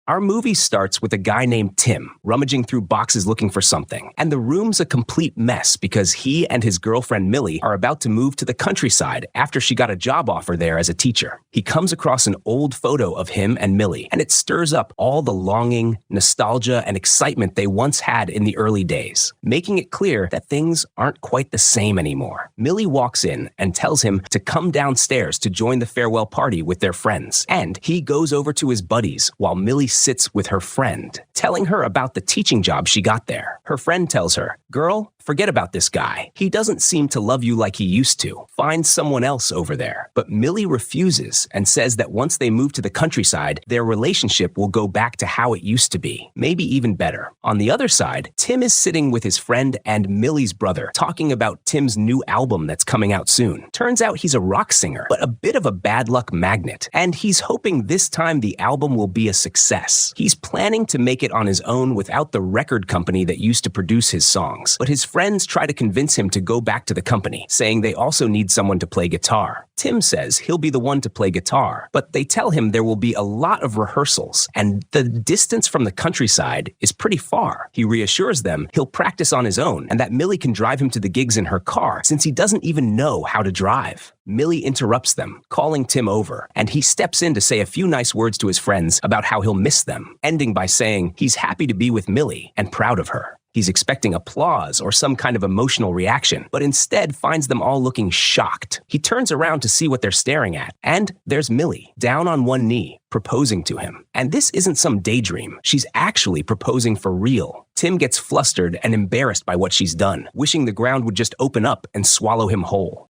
Our movie starts with a guy named Tim rummaging through boxes looking for something, and the room's a complete mess because he and his girlfriend Millie are about to move to the countryside after she got a job offer there as a teacher. He comes across an old photo of him and Millie, and it stirs up all the longing, nostalgia, and excitement they once had in the early days, making it clear that things aren't quite the same anymore. Millie walks in and tells him to come downstairs to join the farewell party with their friends, and he goes over to his buddies while Millie sits with her friend, telling her about the teaching job she got there. Her friend tells her, "Girl, forget about this guy. He doesn't seem to love you like he used to. Find someone else over there." But Millie refuses and says that once they move to the countryside, their relationship will go back to how it used to be, maybe even better. On the other side, Tim is sitting with his friend and Millie's brother, talking about Tim's new album that's coming out soon. Turns out he's a rock singer, but a bit of a bad luck magnet, and he's hoping this time the album will be a success. He's planning to make it on his own without the record company that used to produce his songs, but his friends try to convince him to go back to the company, saying they also need someone to play guitar. Tim says he'll be the one to play guitar, but they tell him there will be a lot of rehearsals, and the distance from the countryside is pretty far. He reassures them he'll practice on his own, and that Millie can drive him to the gigs in her car since he doesn't even know how to drive. Millie interrupts them, calling Tim over, and he steps in to say a few nice words to his friends about how he'll miss them, ending by saying he's happy to be with Millie and proud of her. He's expecting applause or some kind of emotional reaction, but instead finds them all looking shocked. He turns around to see what they're staring at, and there's Millie, down on one knee, proposing to him. And this isn't some daydream. She's actually proposing for real. Tim gets flustered and embarrassed by what she's done, wishing the ground would just open up and swallow him whole.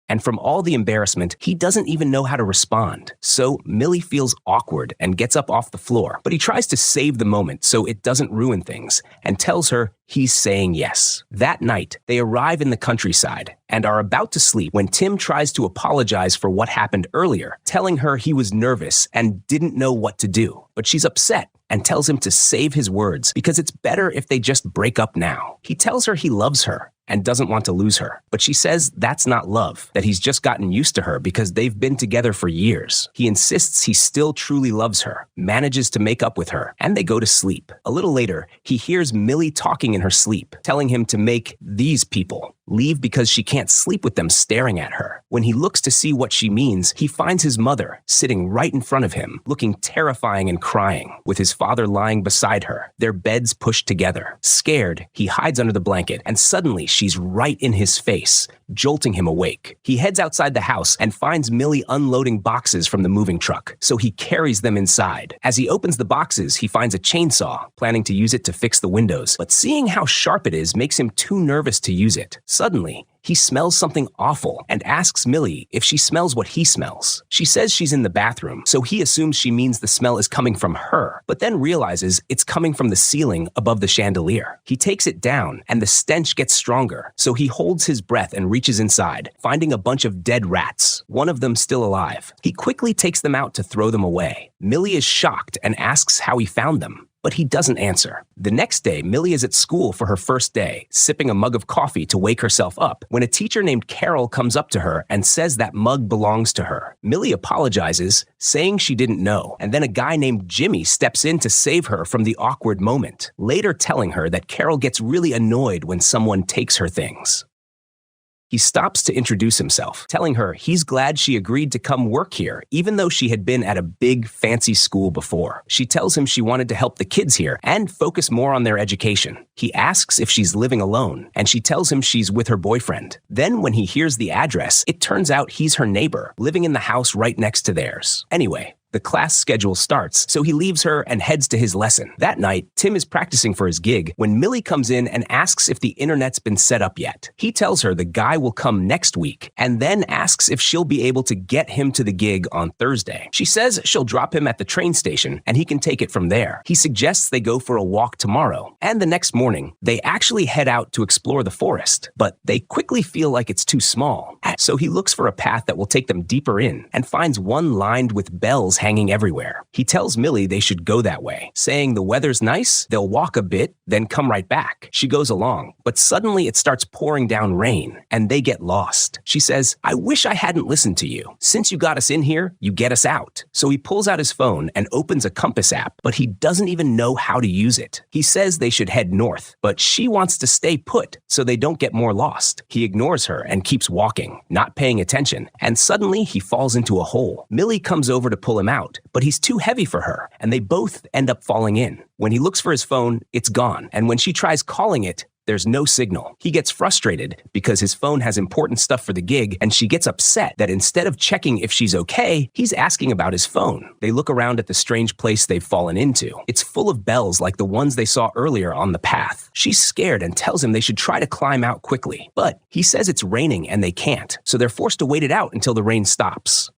And from all the embarrassment, he doesn't even know how to respond. So Millie feels awkward and gets up off the floor, but he tries to save the moment so it doesn't ruin things and tells her he's saying yes. That night, they arrive in the countryside and are about to sleep when Tim tries to apologize for what happened earlier, telling her he was nervous and didn't know what to do. But she's upset and tells him to save his words because it's better if they just break up now. He tells her he loves her and doesn't want to lose her, but she says that's not love, that he's just gotten used to her because they've been together for years. He insists he still truly loves her, manages to make up with her, and they go to sleep. A little later, he hears Millie talking in her sleep, telling him to make these people leave because she can't sleep with them staring at her. When he looks to see what she means, he finds his mother sitting right in front of him, looking terrifying and crying, with his father lying beside her, their beds pushed together. Scared, he hides under the blanket, and suddenly she's right in his face, jolting him awake. He heads outside the house and finds Millie unloading boxes from the moving truck, so he carries them inside. As he opens the boxes, he finds a chainsaw, planning to use it to fix the windows, but seeing how sharp it is makes him too nervous to use it. Suddenly, he smells something awful and asks Millie if she smells what he smells. She says she's in the bathroom, so he assumes she means the smell is coming from her, but then realizes it's coming from the ceiling above the chandelier. He takes it down, and the stench gets stronger, so he holds his breath and reaches inside, finding a bunch of dead rats, one of them still alive. He quickly takes them out to throw them away. Millie is shocked and asks how he found them, but he doesn't answer. The next day, Millie is at school for her first day, sipping a mug of coffee to wake herself up, when a teacher named Carol comes up to her and says that mug belongs to her. Millie apologizes, saying she didn't know, and then a guy named Jimmy steps in to save her from the awkward moment, later telling her that Carol gets really annoyed when someone takes her things. He stops to introduce himself, telling her he's glad she agreed to come work here, even though she had been at a big, fancy school before. She tells him she wanted to help the kids here and focus more on their education. He asks if she's living alone, and she tells him she's with her boyfriend. Then, when he hears the address, it turns out he's her neighbor, living in the house right next to theirs. Anyway, the class schedule starts, so he leaves her and heads to his lesson. That night, Tim is practicing for his gig when Millie comes in and asks if the internet's been set up yet. He tells her the guy will come next week, and then asks if she'll be able to get him to the gig on Thursday. She says she'll drop him at the train station, and he can take it from there. He suggests they go for a walk tomorrow, and the next morning, they actually head out to explore the forest, but they quickly feel like it's too small. So he looks for a path that will take them deeper in, and finds one lined with bells candles hanging everywhere. He tells Millie they should go that way, saying the weather's nice, they'll walk a bit, then come right back. She goes along, but suddenly it starts pouring down rain, and they get lost. She says, "I wish I hadn't listened to you. Since you got us in here, you get us out." So he pulls out his phone and opens a compass app, but he doesn't even know how to use it. He says they should head north, but she wants to stay put so they don't get more lost. He ignores her and keeps walking, not paying attention, and suddenly he falls into a hole. Millie comes over to pull him out, but he's too heavy for her, and they both end up falling in. When he looks for his phone, it's gone, and when she tries calling it, there's no signal. He gets frustrated because his phone has important stuff for the gig, and she gets upset that instead of checking if she's okay, he's asking about his phone. They look around at the strange place they've fallen into. It's full of bells like the ones they saw earlier on the path. She's scared and tells him they should try to climb out quickly, but he says it's raining and they can't, so they're forced to wait it out until the rain stops.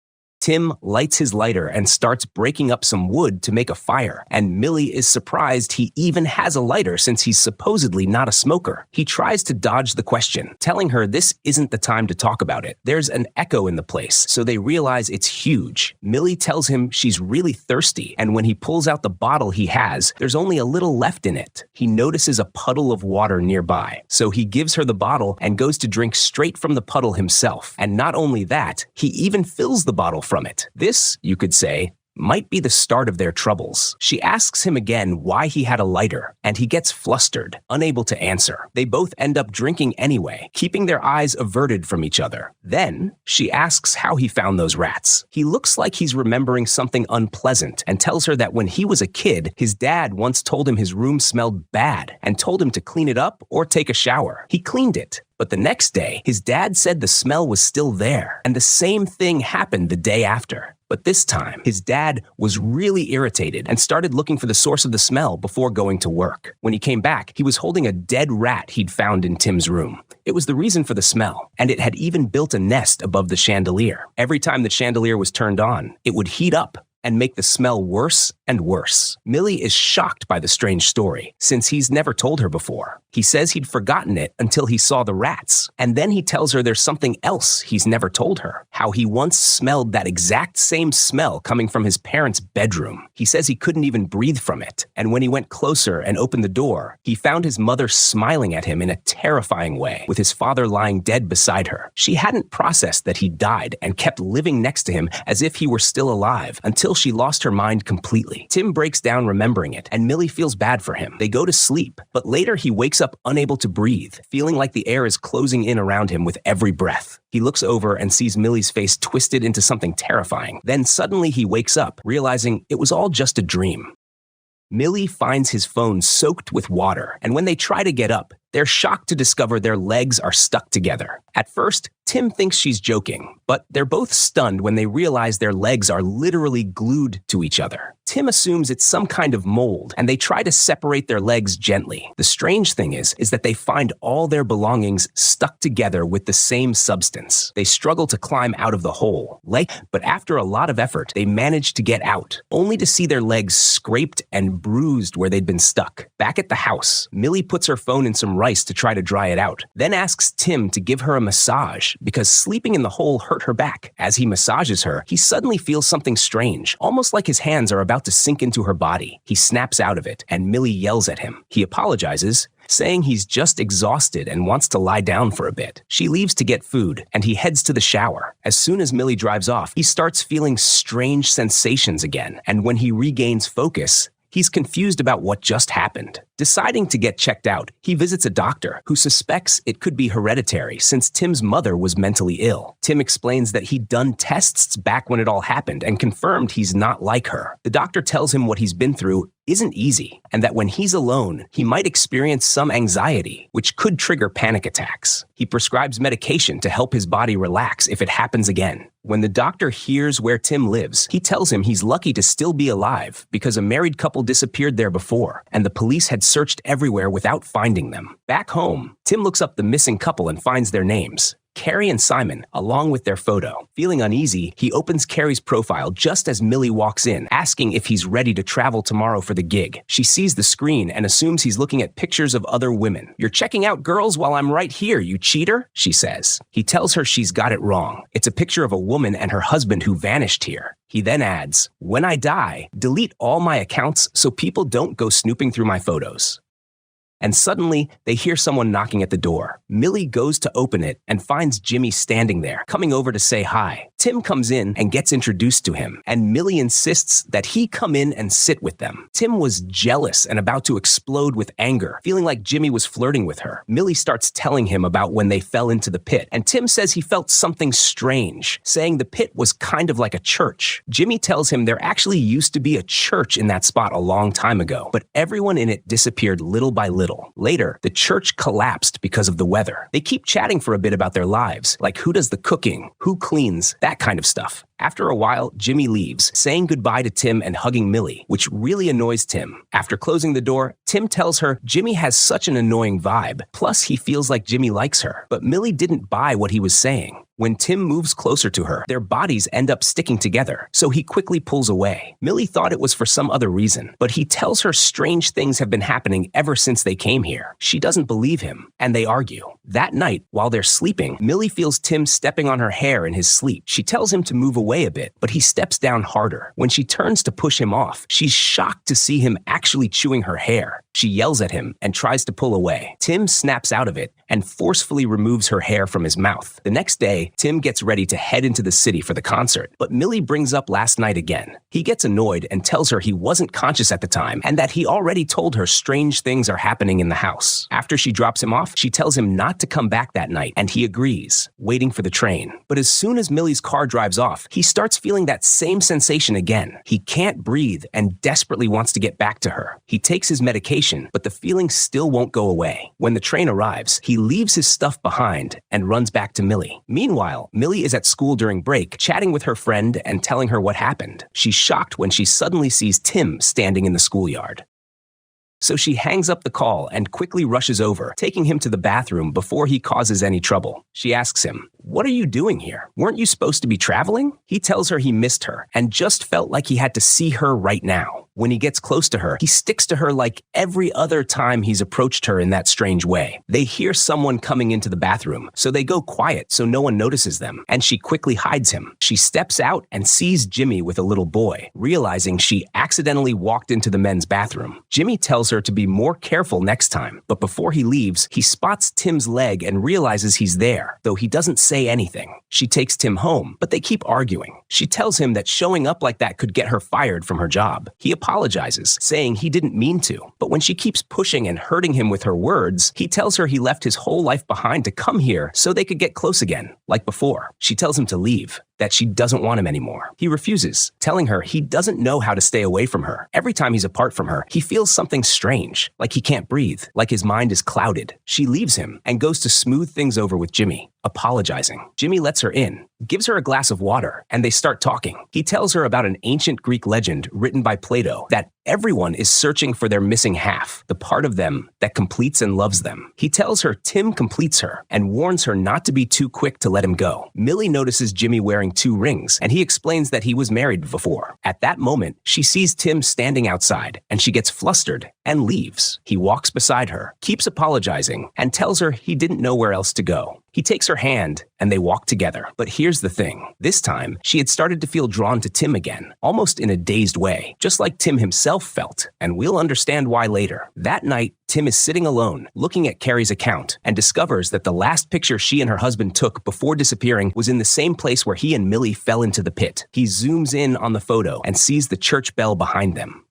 Tim lights his lighter and starts breaking up some wood to make a fire, and Millie is surprised he even has a lighter since he's supposedly not a smoker. He tries to dodge the question, telling her this isn't the time to talk about it. There's an echo in the place, so they realize it's huge. Millie tells him she's really thirsty, and when he pulls out the bottle he has, there's only a little left in it. He notices a puddle of water nearby, so he gives her the bottle and goes to drink straight from the puddle himself. And not only that, he even fills the bottle from it. This, you could say, might be the start of their troubles. She asks him again why he had a lighter, and he gets flustered, unable to answer. They both end up drinking anyway, keeping their eyes averted from each other. Then, she asks how he found those rats. He looks like he's remembering something unpleasant and tells her that when he was a kid, his dad once told him his room smelled bad and told him to clean it up or take a shower. He cleaned it. But the next day, his dad said the smell was still there, and the same thing happened the day after. But this time, his dad was really irritated and started looking for the source of the smell before going to work. When he came back, he was holding a dead rat he'd found in Tim's room. It was the reason for the smell, and it had even built a nest above the chandelier. Every time the chandelier was turned on, it would heat up and make the smell worse and worse. Millie is shocked by the strange story, since he's never told her before. He says he'd forgotten it until he saw the rats, and then he tells her there's something else he's never told her, how he once smelled that exact same smell coming from his parents' bedroom. He says he couldn't even breathe from it, and when he went closer and opened the door, he found his mother smiling at him in a terrifying way, with his father lying dead beside her. She hadn't processed that he died and kept living next to him as if he were still alive until she lost her mind completely. Tim breaks down remembering it, and Millie feels bad for him. They go to sleep, but later he wakes up unable to breathe, feeling like the air is closing in around him with every breath. He looks over and sees Millie's face twisted into something terrifying. Then suddenly he wakes up, realizing it was all just a dream. Millie finds his phone soaked with water, and when they try to get up, they're shocked to discover their legs are stuck together. At first, Tim thinks she's joking, but they're both stunned when they realize their legs are literally glued to each other. Tim assumes it's some kind of mold, and they try to separate their legs gently. The strange thing is that they find all their belongings stuck together with the same substance. They struggle to climb out of the hole, but after a lot of effort, they manage to get out, only to see their legs scraped and bruised where they'd been stuck. Back at the house, Millie puts her phone in some rice to try to dry it out, then asks Tim to give her a massage because sleeping in the hole hurt her back. As he massages her, he suddenly feels something strange, almost like his hands are about to sink into her body. He snaps out of it, and Millie yells at him. He apologizes, saying he's just exhausted and wants to lie down for a bit. She leaves to get food, and he heads to the shower. As soon as Millie drives off, he starts feeling strange sensations again, and when he regains focus, he's confused about what just happened. Deciding to get checked out, he visits a doctor who suspects it could be hereditary since Tim's mother was mentally ill. Tim explains that he'd done tests back when it all happened and confirmed he's not like her. The doctor tells him what he's been through isn't easy, and that when he's alone, he might experience some anxiety, which could trigger panic attacks. He prescribes medication to help his body relax if it happens again. When the doctor hears where Tim lives, he tells him he's lucky to still be alive because a married couple disappeared there before, and the police had searched everywhere without finding them. Back home, Tim looks up the missing couple and finds their names: Carrie and Simon, along with their photo. Feeling uneasy, he opens Carrie's profile just as Millie walks in, asking if he's ready to travel tomorrow for the gig. She sees the screen and assumes he's looking at pictures of other women. "You're checking out girls while I'm right here, you cheater," she says. He tells her she's got it wrong. It's a picture of a woman and her husband who vanished here. He then adds, "When I die, delete all my accounts so people don't go snooping through my photos." And suddenly, they hear someone knocking at the door. Millie goes to open it and finds Jimmy standing there, coming over to say hi. Tim comes in and gets introduced to him, and Millie insists that he come in and sit with them. Tim was jealous and about to explode with anger, feeling like Jimmy was flirting with her. Millie starts telling him about when they fell into the pit, and Tim says he felt something strange, saying the pit was kind of like a church. Jimmy tells him there actually used to be a church in that spot a long time ago, but everyone in it disappeared little by little. Later, the church collapsed because of the weather. They keep chatting for a bit about their lives, like who does the cooking, who cleans, that kind of stuff. After a while, Jimmy leaves, saying goodbye to Tim and hugging Millie, which really annoys Tim. After closing the door, Tim tells her Jimmy has such an annoying vibe, plus he feels like Jimmy likes her. But Millie didn't buy what he was saying. When Tim moves closer to her, their bodies end up sticking together, so he quickly pulls away. Millie thought it was for some other reason, but he tells her strange things have been happening ever since they came here. She doesn't believe him, and they argue. That night, while they're sleeping, Millie feels Tim stepping on her hair in his sleep. She tells him to move away a bit, but he steps down harder. When she turns to push him off, she's shocked to see him actually chewing her hair. She yells at him and tries to pull away. Tim snaps out of it and forcefully removes her hair from his mouth. The next day, Tim gets ready to head into the city for the concert, but Millie brings up last night again. He gets annoyed and tells her he wasn't conscious at the time and that he already told her strange things are happening in the house. After she drops him off, she tells him not to come back that night, and he agrees, waiting for the train. But as soon as Millie's car drives off, he starts feeling that same sensation again. He can't breathe and desperately wants to get back to her. He takes his medication, but the feeling still won't go away. When the train arrives, he leaves his stuff behind and runs back to Millie. Meanwhile, Millie is at school during break, chatting with her friend and telling her what happened. She's shocked when she suddenly sees Tim standing in the schoolyard. So she hangs up the call and quickly rushes over, taking him to the bathroom before he causes any trouble. She asks him, "What are you doing here? Weren't you supposed to be traveling?" He tells her he missed her and just felt like he had to see her right now. When he gets close to her, he sticks to her like every other time he's approached her in that strange way. They hear someone coming into the bathroom, so they go quiet so no one notices them, and she quickly hides him. She steps out and sees Jimmy with a little boy, realizing she accidentally walked into the men's bathroom. Jimmy tells her to be more careful next time, but before he leaves, he spots Tim's leg and realizes he's there, though he doesn't say anything. She takes Tim home, but they keep arguing. She tells him that showing up like that could get her fired from her job. He apologizes, saying he didn't mean to, but when she keeps pushing and hurting him with her words, he tells her he left his whole life behind to come here so they could get close again, like before. She tells him to leave, that she doesn't want him anymore. He refuses, telling her he doesn't know how to stay away from her. Every time he's apart from her, he feels something strange, like he can't breathe, like his mind is clouded. She leaves him and goes to smooth things over with Jimmy, apologizing. Jimmy lets her in, gives her a glass of water, and they start talking. He tells her about an ancient Greek legend written by Plato that everyone is searching for their missing half, the part of them that completes and loves them. He tells her Tim completes her and warns her not to be too quick to let him go. Millie notices Jimmy wearing 2 rings, and he explains that he was married before. At that moment, she sees Tim standing outside, and she gets flustered and leaves. He walks beside her, keeps apologizing, and tells her he didn't know where else to go. He takes her hand, and they walk together. But here's the thing. This time, she had started to feel drawn to Tim again, almost in a dazed way, just like Tim himself felt, and we'll understand why later. That night, Tim is sitting alone, looking at Carrie's account, and discovers that the last picture she and her husband took before disappearing was in the same place where he and Millie fell into the pit. He zooms in on the photo and sees the church bell behind them.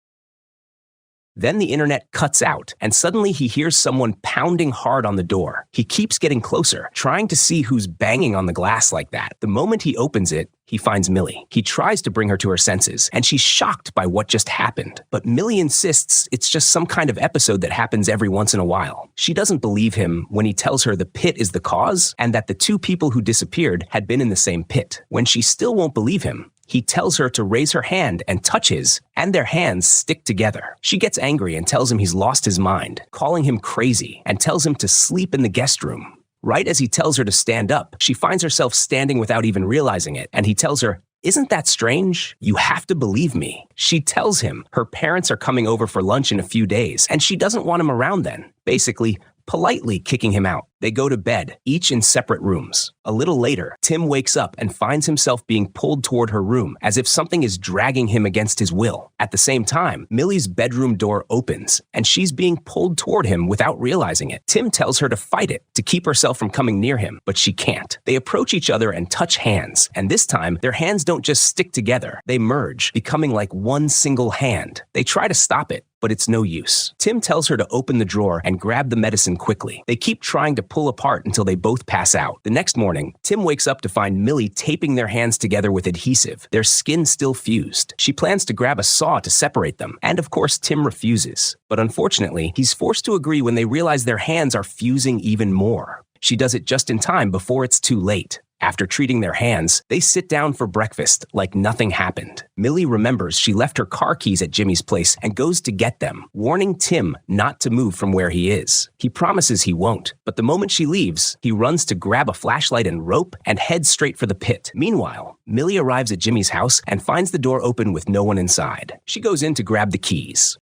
Then the internet cuts out, and suddenly he hears someone pounding hard on the door. He keeps getting closer, trying to see who's banging on the glass like that. The moment he opens it, he finds Millie. He tries to bring her to her senses, and she's shocked by what just happened. But Millie insists it's just some kind of episode that happens every once in a while. She doesn't believe him when he tells her the pit is the cause, and that the 2 people who disappeared had been in the same pit. When she still won't believe him, he tells her to raise her hand and touch his, and their hands stick together. She gets angry and tells him he's lost his mind, calling him crazy, and tells him to sleep in the guest room. Right as he tells her to stand up, she finds herself standing without even realizing it, and he tells her, "Isn't that strange? You have to believe me." She tells him her parents are coming over for lunch in a few days, and she doesn't want him around then. Basically, politely kicking him out. They go to bed, each in separate rooms. A little later, Tim wakes up and finds himself being pulled toward her room, as if something is dragging him against his will. At the same time, Millie's bedroom door opens, and she's being pulled toward him without realizing it. Tim tells her to fight it, to keep herself from coming near him, but she can't. They approach each other and touch hands, and this time, their hands don't just stick together. They merge, becoming like one single hand. They try to stop it, but it's no use. Tim tells her to open the drawer and grab the medicine quickly. They keep trying to pull apart until they both pass out. The next morning, Tim wakes up to find Millie taping their hands together with adhesive, their skin still fused. She plans to grab a saw to separate them, and of course, Tim refuses. But unfortunately, he's forced to agree when they realize their hands are fusing even more. She does it just in time before it's too late. After treating their hands, they sit down for breakfast like nothing happened. Millie remembers she left her car keys at Jimmy's place and goes to get them, warning Tim not to move from where he is. He promises he won't, but the moment she leaves, he runs to grab a flashlight and rope and heads straight for the pit. Meanwhile, Millie arrives at Jimmy's house and finds the door open with no one inside. She goes in to grab the keys.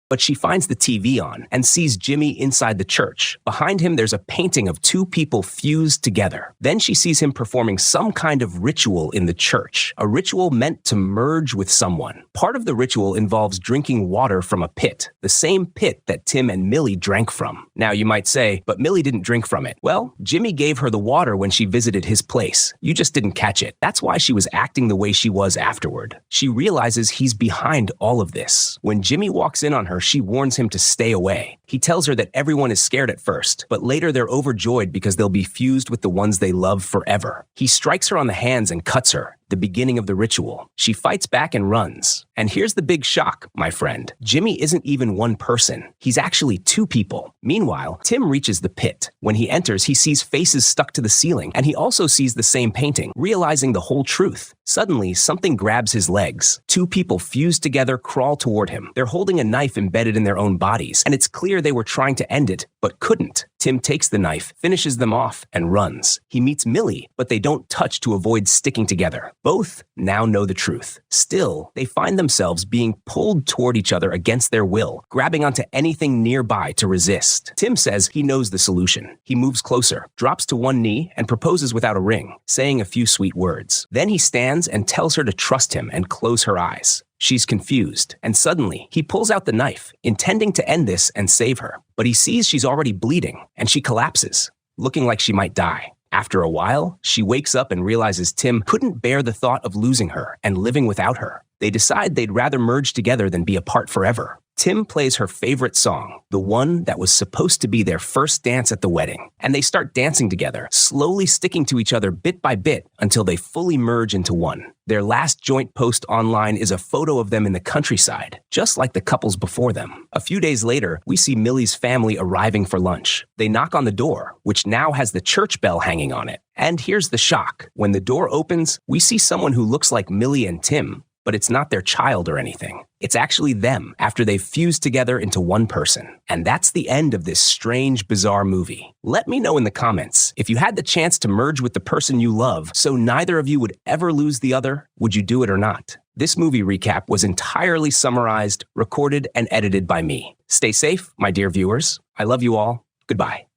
But she finds the TV on and sees Jimmy inside the church. Behind him, there's a painting of two people fused together. Then she sees him performing some kind of ritual in the church, a ritual meant to merge with someone. Part of the ritual involves drinking water from a pit, the same pit that Tim and Millie drank from. Now you might say, but Millie didn't drink from it. Well, Jimmy gave her the water when she visited his place. You just didn't catch it. That's why she was acting the way she was afterward. She realizes he's behind all of this. When Jimmy walks in on her, she warns him to stay away. He tells her that everyone is scared at first, but later they're overjoyed because they'll be fused with the ones they love forever. He strikes her on the hands and cuts her, the beginning of the ritual. She fights back and runs. And here's the big shock, my friend. Jimmy isn't even one person. He's actually two people. Meanwhile, Tim reaches the pit. When he enters, he sees faces stuck to the ceiling, and he also sees the same painting, realizing the whole truth. Suddenly, something grabs his legs. Two people fused together crawl toward him. They're holding a knife embedded in their own bodies, and it's clear they were trying to end it, but couldn't. Tim takes the knife, finishes them off, and runs. He meets Millie, but they don't touch to avoid sticking together. Both now know the truth. Still, they find themselves being pulled toward each other against their will, grabbing onto anything nearby to resist. Tim says he knows the solution. He moves closer, drops to one knee, and proposes without a ring, saying a few sweet words. Then he stands and tells her to trust him and close her eyes. She's confused, and suddenly, he pulls out the knife, intending to end this and save her. But he sees she's already bleeding, and she collapses, looking like she might die. After a while, she wakes up and realizes Tim couldn't bear the thought of losing her and living without her. They decide they'd rather merge together than be apart forever. Tim plays her favorite song, the one that was supposed to be their first dance at the wedding, and they start dancing together, slowly sticking to each other bit by bit until they fully merge into one. Their last joint post online is a photo of them in the countryside, just like the couples before them. A few days later, we see Millie's family arriving for lunch. They knock on the door, which now has the church bell hanging on it. And here's the shock. When the door opens, we see someone who looks like Millie and Tim, but it's not their child or anything. It's actually them after they've fused together into one person. And that's the end of this strange, bizarre movie. Let me know in the comments, if you had the chance to merge with the person you love so neither of you would ever lose the other, would you do it or not? This movie recap was entirely summarized, recorded, and edited by me. Stay safe, my dear viewers. I love you all. Goodbye.